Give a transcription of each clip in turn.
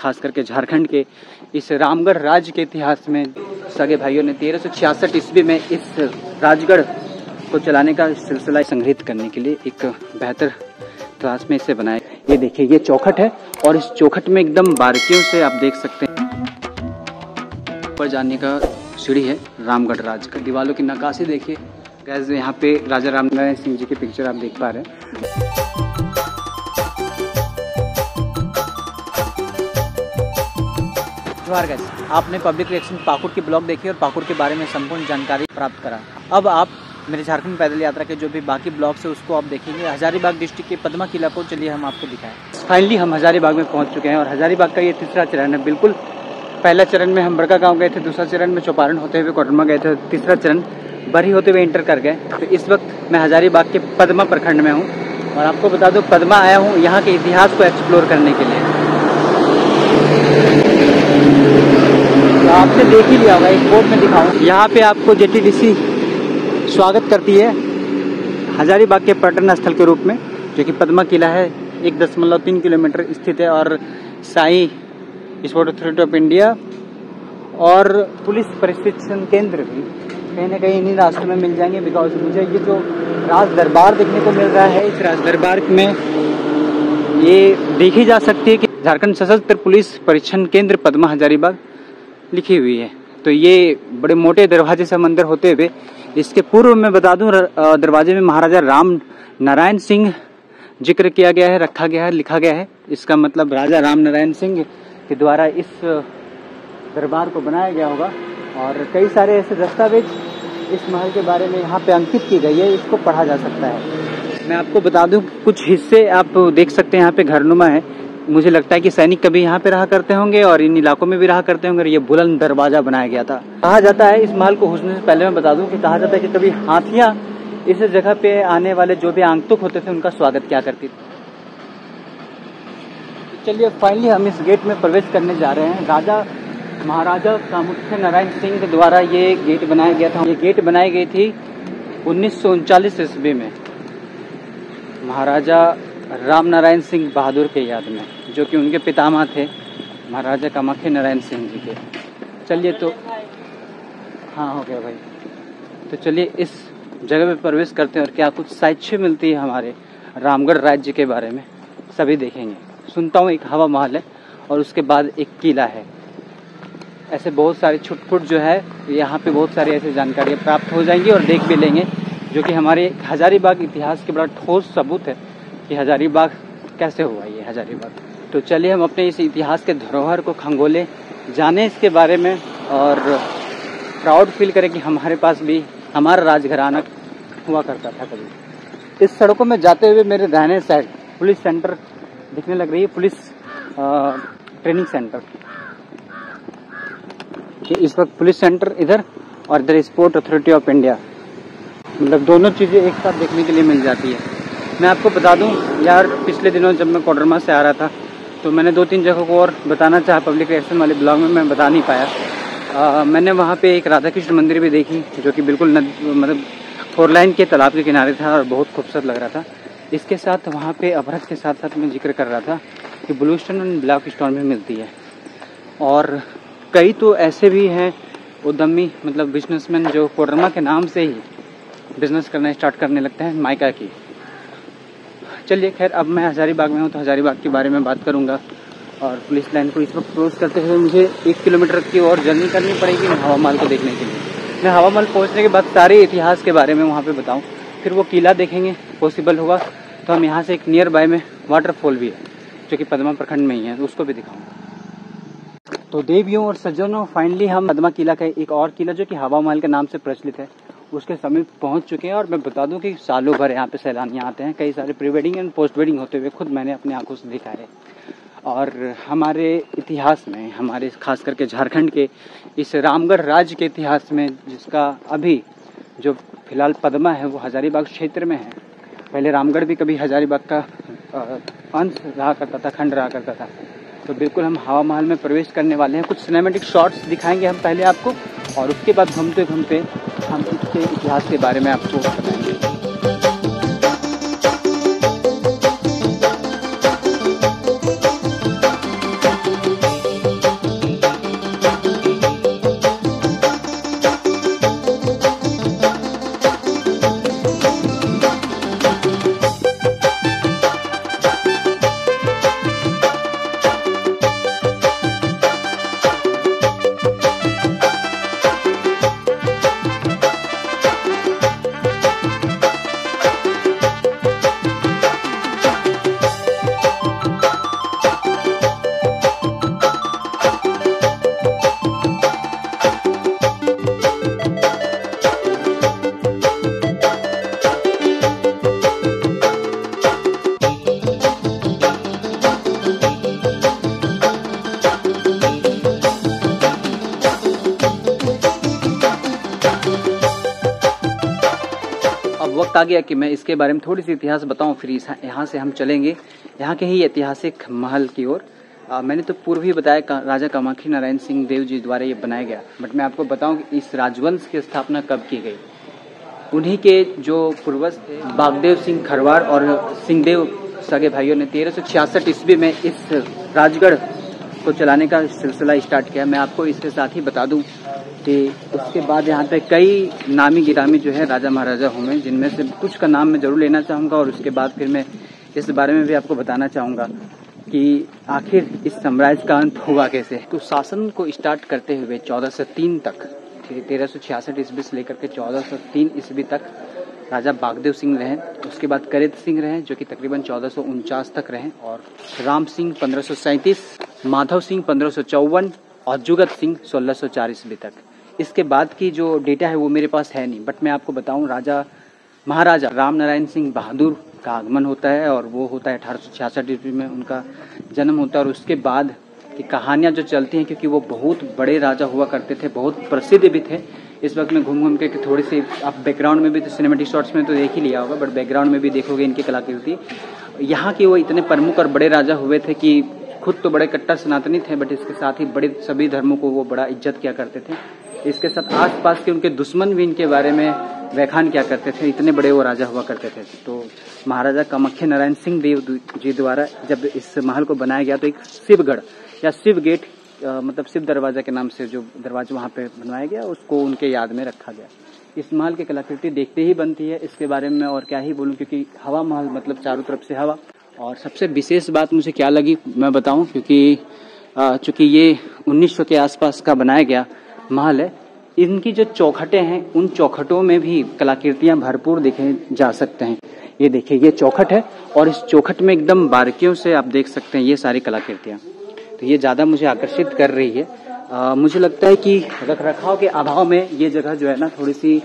खास करके झारखंड के इस रामगढ़ राज्य के इतिहास में सगे भाइयों ने 1366 ईस्वी में इस राजगढ़ को चलाने का सिलसिला संग्रहित करने के लिए एक बेहतर क्लास में इसे बनाया। ये देखिए, ये चौखट है और इस चौखट में एकदम बारीकियों से आप देख सकते हैं ऊपर जाने का सीढ़ी है। रामगढ़ राज्य का दीवारों की नक्काशी देखिए गैस, यहाँ पे राजा राम नारायण सिंह जी की पिक्चर आप देख पा रहे हैं। जोहार गैस, आपने पब्लिक रिएक्शन पाकुड़ की ब्लॉग देखी और पाकुड़ के बारे में संपूर्ण जानकारी प्राप्त करा। अब आप मेरे झारखंड पैदल यात्रा के जो भी बाकी ब्लॉग्स है उसको आप देखेंगे। हजारीबाग डिस्ट्रिक्ट के पद्मा किला को चलिए हम आपको दिखाएं। फाइनली हम हजारीबाग में पहुंच चुके हैं और हजारीबाग का ये तीसरा चरण है। बिल्कुल पहला चरण में हम बड़का गांव गए थे, दूसरा चरण में चौपारण होते हुए कोडरमा गए थे, तीसरा चरण बरी होते हुए इंटर कर गए। तो इस वक्त मैं हजारीबाग के पद्मा प्रखंड में हूँ और आपको बता दूँ पद्मा आया हूँ यहाँ के इतिहास को एक्सप्लोर करने के लिए। तो आपने देख ही लिया होगा, एक बोर्ड में दिखाऊं। यहाँ पे आपको जेटीडीसी स्वागत करती है हजारीबाग के पर्यटन स्थल के रूप में, जो कि पद्मा किला है, 1.3 किलोमीटर स्थित है। और Sai sport authority of India और पुलिस प्रशिक्षण केंद्र भी कहीं ना कहीं इन्हीं रास्तों में मिल जाएंगे। बिकॉज मुझे ये जो राज दरबार देखने को मिल रहा है, इस राज दरबार में ये देखी जा सकती है कि झारखंड सशस्त्र पुलिस प्रशिक्षण केंद्र पद्मा हजारीबाग लिखी हुई है। तो ये बड़े मोटे दरवाजे से मंदिर होते हुए, इसके पूर्व में बता दूं दरवाजे में महाराजा राम नारायण सिंह जिक्र किया गया है, रखा गया है, लिखा गया है। इसका मतलब राजा राम नारायण सिंह के द्वारा इस दरबार को बनाया गया होगा। और कई सारे ऐसे दस्तावेज इस महल के बारे में यहाँ पे अंकित की गई है, इसको पढ़ा जा सकता है। मैं आपको बता दूं कुछ हिस्से आप देख सकते हैं यहाँ पे घरनुमा है। मुझे लगता है कि सैनिक कभी यहाँ पे रहा करते होंगे और इन इलाकों में भी रहा करते होंगे। और ये बुलंद दरवाजा बनाया गया था। कहा जाता है, इस महल को घुसने से पहले मैं बता दूं कि कहा जाता है कि कभी हाथियां इस जगह पे आने वाले जो भी आगंतुक होते थे उनका स्वागत किया करती थी। चलिए फाइनली हम इस गेट में प्रवेश करने जा रहे हैं। राजा महाराजा कामुख्य नारायण सिंह के द्वारा ये गेट बनाया गया था। ये गेट बनाई गई थी 1939 ईस्वी में महाराजा राम नारायण सिंह बहादुर के याद में, जो कि उनके पितामह थे महाराजा कामाख्या नारायण सिंह जी के। चलिए तो हाँ हो गया भाई। तो चलिए इस जगह पे प्रवेश करते हैं और क्या कुछ साक्ष्य मिलती है हमारे रामगढ़ राज्य के बारे में सभी देखेंगे। सुनता हूँ एक हवा महल है और उसके बाद एक किला है। ऐसे बहुत सारे छुटपुट जो है यहाँ पे बहुत सारी ऐसी जानकारियाँ प्राप्त हो जाएंगी और देख भी लेंगे, जो कि हमारे हजारीबाग इतिहास के बड़ा ठोस सबूत है कि हजारीबाग कैसे हुआ ये हजारीबाग। तो चलिए हम अपने इस इतिहास के धरोहर को खंगोले, जाने इसके बारे में और प्राउड फील करें कि हमारे पास भी हमारा राजघराना हुआ करता था कभी। इस सड़कों में जाते हुए मेरे दाहिने साइड पुलिस सेंटर दिखने लग रही है, पुलिस ट्रेनिंग सेंटर। इस वक्त पुलिस सेंटर इधर और इधर स्पोर्ट अथॉरिटी ऑफ इंडिया, मतलब दोनों चीज़ें एक साथ देखने के लिए मिल जाती है। मैं आपको बता दूं यार, पिछले दिनों जब मैं कोडरमा से आ रहा था तो मैंने 2-3 जगहों को और बताना चाहा, पब्लिक रिएक्शन वाले ब्लॉग में मैं बता नहीं पाया। मैंने वहाँ पे एक राधा कृष्ण मंदिर भी देखी, जो कि बिल्कुल मतलब 4 लाइन के तालाब के किनारे था और बहुत खूबसूरत लग रहा था। इसके साथ वहाँ पे अभ्रक के साथ साथ मैं जिक्र कर रहा था कि blue stone and black stone भी मिलती है। और कई तो ऐसे भी हैं उद्यमी, मतलब बिजनेसमैन, जो कोडरमा के नाम से ही बिजनेस करना स्टार्ट करने लगते हैं माइका की। चलिए खैर, अब मैं हजारीबाग में हूँ तो हजारीबाग के बारे में बात करूँगा। और पुलिस लाइन को इस वक्त क्रॉस करते हुए मुझे 1 किलोमीटर की और जर्नी करनी पड़ेगी हवा महल को देखने के लिए। मैं हवा महल पहुँचने के बाद सारे इतिहास के बारे में वहाँ पे बताऊँ, फिर वो किला देखेंगे। पॉसिबल होगा तो हम यहाँ से एक नियर बाय में वाटरफॉल भी है जो कि पद्मा प्रखंड में ही है, तो उसको भी दिखाऊँगा। तो देवियों और सज्जनों, फाइनली हम पद्मा किला का एक और किला जो कि हवा महल के नाम से प्रचलित है उसके समीप पहुंच चुके हैं। और मैं बता दूं कि सालों भर यहाँ पे सैलानी आते हैं, कई सारे pre wedding and post wedding होते हुए खुद मैंने अपनी आंखों से देखा है। और हमारे इतिहास में, हमारे खास करके झारखंड के इस रामगढ़ राज्य के इतिहास में, जिसका अभी जो फिलहाल पद्मा है वो हजारीबाग क्षेत्र में है। पहले रामगढ़ भी कभी हजारीबाग का अंश रहा करता था, खंड रहा करता था। तो बिल्कुल हम हवा महल में प्रवेश करने वाले हैं। कुछ सिनेमैटिक शॉट्स दिखाएंगे हम पहले आपको और उसके बाद घूमते घूमते हम इसके इतिहास के बारे में आपको बताएंगे। वक्त आ गया कि मैं इसके बारे में थोड़ी सी इतिहास बताऊं। फिर यहाँ से हम चलेंगे यहाँ के ही ऐतिहासिक महल की ओर। मैंने तो पूर्व ही बताया राजा कामाख्या नारायण सिंह देव जी द्वारा ये बनाया गया, बट मैं आपको बताऊं कि इस राजवंश की स्थापना कब की गई। उन्हीं के जो पूर्वज थे बागदेव सिंह खरवार और सिंहदेव सगे भाइयों ने 1366 ईस्वी में इस राजगढ़ को चलाने का सिलसिला स्टार्ट किया। मैं आपको इसके साथ ही बता दूं कि उसके बाद यहाँ पे कई नामी गिरामी जो है राजा महाराजा हुए, जिनमें से कुछ का नाम मैं जरूर लेना चाहूँगा और उसके बाद फिर मैं इस बारे में भी आपको बताना चाहूँगा कि आखिर इस साम्राज्य का अंत हुआ कैसे। तो शासन को स्टार्ट करते हुए 1403 तक, 1366 ईस्वी से लेकर के 1403 ईस्वी तक राजा बागदेव सिंह रहे। उसके बाद करेत सिंह रहे जो कि तकरीबन 1449 तक रहे, और राम सिंह 1537, माधव सिंह 1554 और जुगत सिंह 1604 ईस्वी तक। इसके बाद की जो डेटा है वो मेरे पास है नहीं, बट मैं आपको बताऊं राजा महाराजा राम नारायण सिंह बहादुर का आगमन होता है और वो होता है 1866 ईस्वी में उनका जन्म होता है। और उसके बाद की कहानियाँ जो चलती हैं, क्योंकि वो बहुत बड़े राजा हुआ करते थे, बहुत प्रसिद्ध भी थे। इस वक्त मैं घूम के थोड़ी सी आप बैकग्राउंड में भी तो सिनेमेटिक शॉट्स में तो देख ही लिया होगा, बट बैकग्राउंड में भी देखोगे इनकी कलाकृति। यहाँ के वो इतने प्रमुख और बड़े राजा हुए थे कि खुद तो बड़े कट्टर सनातनी थे, बट इसके साथ ही बड़े सभी धर्मों को वो बड़ा इज्जत किया करते थे। इसके साथ आसपास के उनके दुश्मन भी इनके बारे में व्याख्यान किया करते थे, इतने बड़े वो राजा हुआ करते थे। तो महाराजा कामाख्या नारायण सिंह देव जी द्वारा जब इस महल को बनाया गया तो एक शिवगढ़ या शिव गेट मतलब शिव दरवाजा के नाम से जो दरवाजा वहाँ पे बनवाया गया, उसको उनके याद में रखा गया। इस महल की कलाकृति देखते ही बनती है, इसके बारे में और क्या ही बोलूँ, क्योंकि हवा महल मतलब चारों तरफ से हवा। और सबसे विशेष बात मुझे क्या लगी मैं बताऊं, क्योंकि चूंकि ये 1900 के आसपास का बनाया गया महल है, इनकी जो चौखटें हैं उन चौखटों में भी कलाकृतियां भरपूर देखे जा सकते हैं। ये देखिए, ये चौखट है और इस चौखट में एकदम बारीकियों से आप देख सकते हैं ये सारी कलाकृतियां। तो ये ज़्यादा मुझे आकर्षित कर रही है। मुझे लगता है कि रख रखाव के अभाव में ये जगह जो है ना थोड़ी सी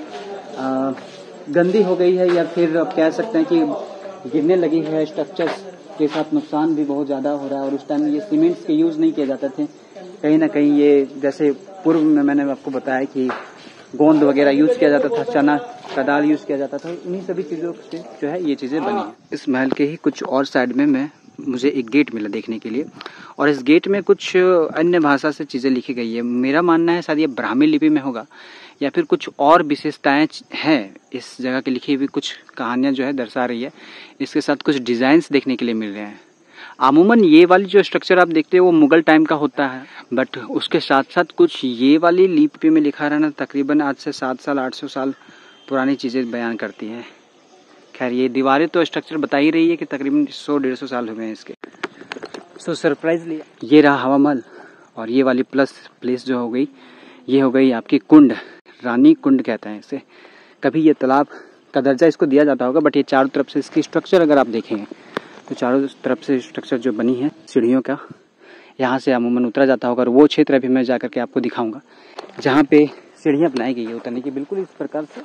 गंदी हो गई है, या फिर आप कह सकते हैं कि गिरने लगी है। स्ट्रक्चर्स के साथ नुकसान भी बहुत ज़्यादा हो रहा है, और उस टाइम ये सीमेंट्स के यूज़ नहीं किए जाते थे। कहीं ना कहीं ये जैसे पूर्व में मैंने आपको बताया कि गोंद वगैरह यूज़ किया जाता था, चना का दाल यूज़ किया जाता था, इन्हीं सभी चीज़ों से जो है ये चीज़ें बनी हैं। इस महल के ही कुछ और साइड में मुझे एक गेट मिला देखने के लिए, और इस गेट में कुछ अन्य भाषा से चीज़ें लिखी गई है। मेरा मानना है शायद ये ब्राह्मी लिपि में होगा, या फिर कुछ और विशेषताएं हैं इस जगह की लिखी हुई, कुछ कहानियां जो है दर्शा रही है। इसके साथ कुछ डिज़ाइंस देखने के लिए मिल रहे हैं। अमूमन ये वाली जो स्ट्रक्चर आप देखते हो वो मुगल टाइम का होता है, बट उसके साथ साथ कुछ ये वाली लिपि में लिखा रहना तकरीबन आज से 7 साल 800 साल पुरानी चीज़ें बयान करती हैं। खैर, ये दीवारें तो स्ट्रक्चर बता ही रही है कि तकरीबन 100-150 साल हुए हैं इसके। सो सरप्राइजली ये रहा हवा महल, और ये वाली प्लेस जो हो गई, ये हो गई आपकी कुंड, रानी कुंड कहते हैं इसे। कभी ये तालाब का दर्जा इसको दिया जाता होगा, बट ये चारों तरफ से इसकी स्ट्रक्चर अगर आप देखेंगे तो चारों तरफ से स्ट्रक्चर जो बनी है सीढ़ियों का, यहाँ से अमूमन उतरा जाता होगा। और वो क्षेत्र अभी मैं जाकर के आपको दिखाऊंगा जहाँ पे सीढ़ियाँ बनाई गई है उतरने की, बिल्कुल इस प्रकार से।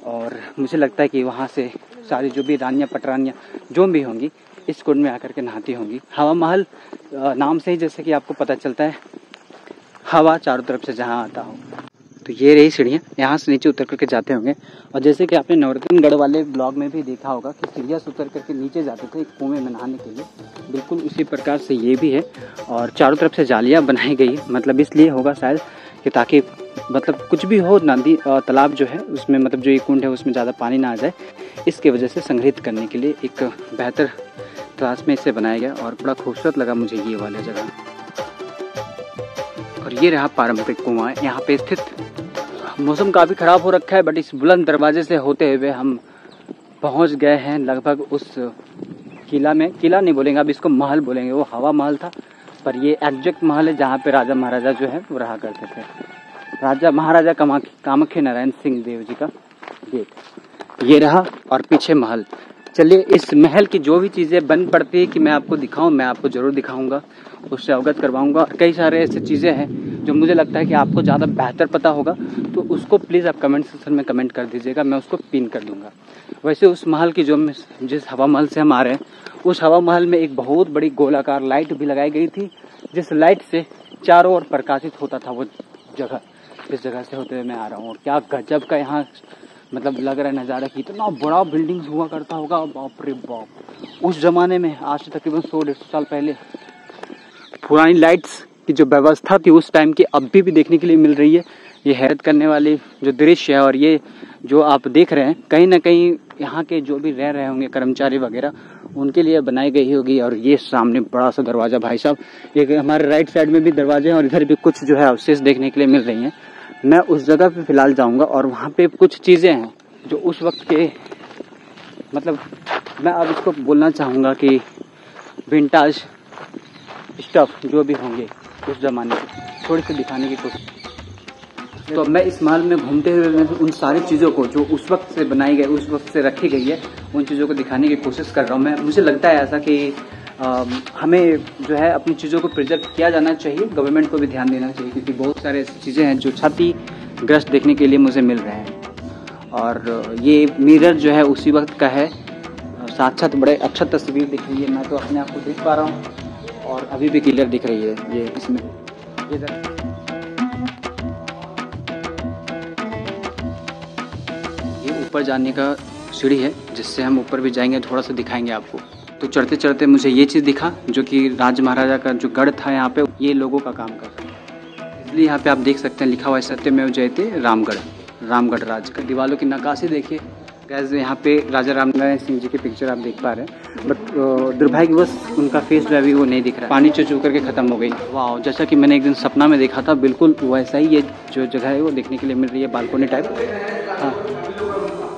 और मुझे लगता है कि वहाँ से सारी जो भी रानियाँ पटरानियाँ जो भी होंगी इस कुंड में आकर के नहाती होंगी। हवा महल नाम से ही जैसे कि आपको पता चलता है हवा चारों तरफ से जहाँ आता हो। तो ये रही सीढ़ियाँ, यहाँ से नीचे उतर करके जाते होंगे। और जैसे कि आपने नवरत्नगढ़ वाले ब्लॉग में भी देखा होगा कि सीढ़ियाँ से उतर करके नीचे जाते थे एक कुएं में नहाने के लिए, बिल्कुल उसी प्रकार से ये भी है। और चारों तरफ से जालियाँ बनाई गई, मतलब इसलिए होगा शायद कि ताकि मतलब कुछ भी हो नदी तालाब जो है उसमें, मतलब जो ये कुंड है उसमें ज़्यादा पानी ना आ जाए, इसके वजह से संग्रहित करने के लिए एक बेहतर तलाश में इसे बनाया गया। और बड़ा खूबसूरत लगा मुझे ये वाला जगह। और ये रहा पारंपरिक कुआं यहाँ पे स्थित। मौसम काफ़ी ख़राब हो रखा है, बट इस बुलंद दरवाजे से होते हुए हम पहुँच गए हैं लगभग उस किला में। किला नहीं बोलेंगे, अब इसको महल बोलेंगे। वो हवा महल था, पर ये एग्जैक्ट महल है जहाँ पे राजा महाराजा जो है वो रहा करते थे। राजा महाराजा कामाख्या नारायण सिंह देव जी का गेट ये रहा, और पीछे महल। चलिए, इस महल की जो भी चीज़ें बन पड़ती है कि मैं आपको दिखाऊं, मैं आपको ज़रूर दिखाऊंगा, उससे अवगत करवाऊंगा। और कई सारे ऐसे चीज़ें हैं जो मुझे लगता है कि आपको ज़्यादा बेहतर पता होगा, तो उसको प्लीज़ आप कमेंट सेक्शन में कमेंट कर दीजिएगा, मैं उसको पिन कर दूंगा। वैसे उस महल की जिस हवा महल से हम आ रहे हैं, उस हवा महल में एक बहुत बड़ी गोलाकार लाइट भी लगाई गई थी, जिस लाइट से चारों ओर प्रकाशित होता था वो जगह। जिस जगह से होते हुए मैं आ रहा हूँ, और क्या गजब का यहाँ मतलब लग रहा है नज़ारा कि इतना बड़ा बिल्डिंग्स हुआ करता होगा, बाप रे बाप। उस ज़माने में आज से तकरीबन 100-150 साल पहले पुरानी लाइट्स की जो व्यवस्था थी उस टाइम की अब भी देखने के लिए मिल रही है। ये हैरत करने वाली जो दृश्य है, और ये जो आप देख रहे हैं कहीं ना कहीं यहाँ के जो भी रह रहे होंगे कर्मचारी वगैरह उनके लिए बनाई गई होगी। और ये सामने बड़ा सा दरवाज़ा भाई साहब, एक हमारे राइट साइड में भी दरवाजे हैं और इधर भी कुछ जो है अवशेष देखने के लिए मिल रही हैं। मैं उस जगह पे फ़िलहाल जाऊंगा और वहाँ पे कुछ चीज़ें हैं जो उस वक्त के, मतलब मैं अब इसको बोलना चाहूँगा कि विंटेज स्टफ जो भी होंगे उस ज़माने के, थोड़ी सी दिखाने की कोशिश। तो मैं इस महल में घूमते हुए उन सारी चीज़ों को जो उस वक्त से बनाई गई, उस वक्त से रखी गई है, उन चीज़ों को दिखाने की कोशिश कर रहा हूँ। मुझे लगता है ऐसा कि हमें जो है अपनी चीज़ों को प्रिजर्व किया जाना चाहिए, गवर्नमेंट को भी ध्यान देना चाहिए, क्योंकि बहुत सारे ऐसी चीज़ें हैं जो क्षतिग्रस्त देखने के लिए मुझे मिल रहे हैं। और ये मिरर जो है उसी वक्त का है, साक्षात बड़े अच्छा तस्वीर दिख रही है, मैं तो अपने आप को देख पा रहा हूँ और अभी भी क्लियर दिख रही है। ये इसमें ये ऊपर जाने का सीढ़ी है जिससे हम ऊपर भी जाएंगे, थोड़ा सा दिखाएंगे आपको। तो चढ़ते चढ़ते मुझे ये चीज़ दिखा जो कि राज महाराजा का जो गढ़ था यहाँ पे, ये लोगों का काम कर रहा है, इसलिए यहाँ पे आप देख सकते हैं लिखा हुआ है सत्यमेव जयते रामगढ़, रामगढ़ राज का। दीवारों की नक्काशी देखिए गैस, यहाँ पे राजा रामनारायण सिंह जी की पिक्चर आप देख पा रहे हैं, बट दुर्भाग्यवश उनका फेस जो है वो नहीं दिख रहा है, पानी चू करके ख़त्म हो गई। वाह, जैसा कि मैंने एक दिन सपना में देखा था बिल्कुल वैसा ही ये जो जगह है वो देखने के लिए मिल रही है, बालकोनी टाइप। हाँ,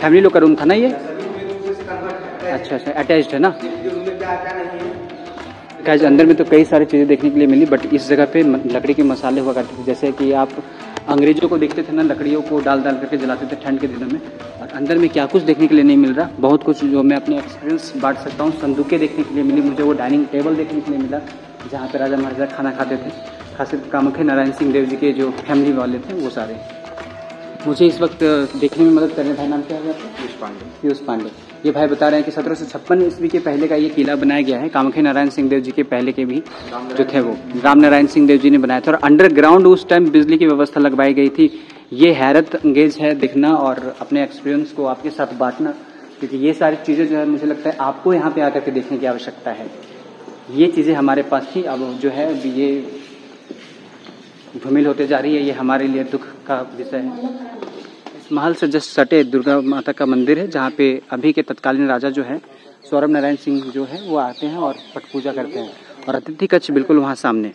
फैमिली लोग का रूम था ना ये? अच्छा, अटैच्ड है ना गैस। अंदर में तो कई सारी चीज़ें देखने के लिए मिली, बट इस जगह पे लकड़ी के मसाले हुआ करते थे, जैसे कि आप अंग्रेजों को देखते थे ना, लकड़ियों को डाल करके जलाते थे ठंड के दिनों में। और अंदर में क्या कुछ देखने के लिए नहीं मिल रहा, बहुत कुछ जो मैं अपने एक्सपीरियंस बांट सकता हूँ। संदूकें देखने के लिए मिली मुझे, वो डाइनिंग टेबल देखने के लिए मिला जहाँ पर राजा महाराजा खाना खाते थे, खासकर कामाख्या नारायण सिंह देव जी के जो फैमिली वाले थे वो सारे। मुझे इस वक्त देखने में मदद कर रहे हैं, भाई नाम क्या है आपका? पीयूष पांडे। ये भाई बता रहे हैं कि 1756 ईस्वी के पहले का ये किला बनाया गया है, कामाख्या नारायण सिंह देव जी के पहले के भी जो थे वो राम नारायण सिंह देव जी ने बनाया था। और अंडरग्राउंड उस टाइम बिजली की व्यवस्था लगवाई गई थी। ये हैरत अंगेज है देखना और अपने एक्सपीरियंस को आपके साथ बांटना, क्योंकि ये सारी चीज़ें जो है मुझे लगता है आपको यहाँ पे आकर के देखने की आवश्यकता है। ये चीज़ें हमारे पास थी, अब जो है ये धूमिल होते जा रही है, ये हमारे लिए दुख का विषय है। इस महल से जस्ट सटे दुर्गा माता का मंदिर है, जहाँ पे अभी के तत्कालीन राजा जो है सौरभ नारायण सिंह जो है वो आते हैं और पट पूजा करते हैं, और अतिथि कक्ष बिल्कुल वहाँ सामने।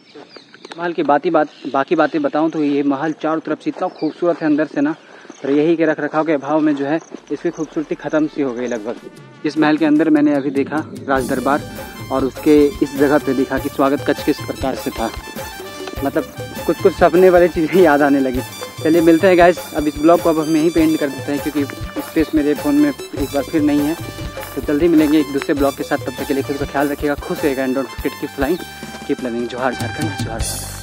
महल की बाकी बातें बताऊं तो ये महल चारों तरफ से इतना खूबसूरत है अंदर से ना, और यही के रख रखाव के अभाव में जो है इसकी खूबसूरती खत्म सी हो गई लगभग। इस महल के अंदर मैंने अभी देखा राज दरबार, और उसके इस जगह पे देखा कि स्वागत कक्ष किस प्रकार से था, मतलब कुछ सपने वाली चीज़ें याद आने लगी। चलिए मिलते हैं गाइस, अब इस ब्लॉग को अब हम यहीं पे एंड कर देते हैं, क्योंकि स्पेस मेरे फ़ोन में एक बार फिर नहीं है। तो जल्दी मिलेंगे एक दूसरे ब्लॉग के साथ, तब तक के लिए खुद का ख्याल रखिएगा, खुश रहेगा and don't forget keep flying keep learning. जोहार झारखंड, जोहार भारत।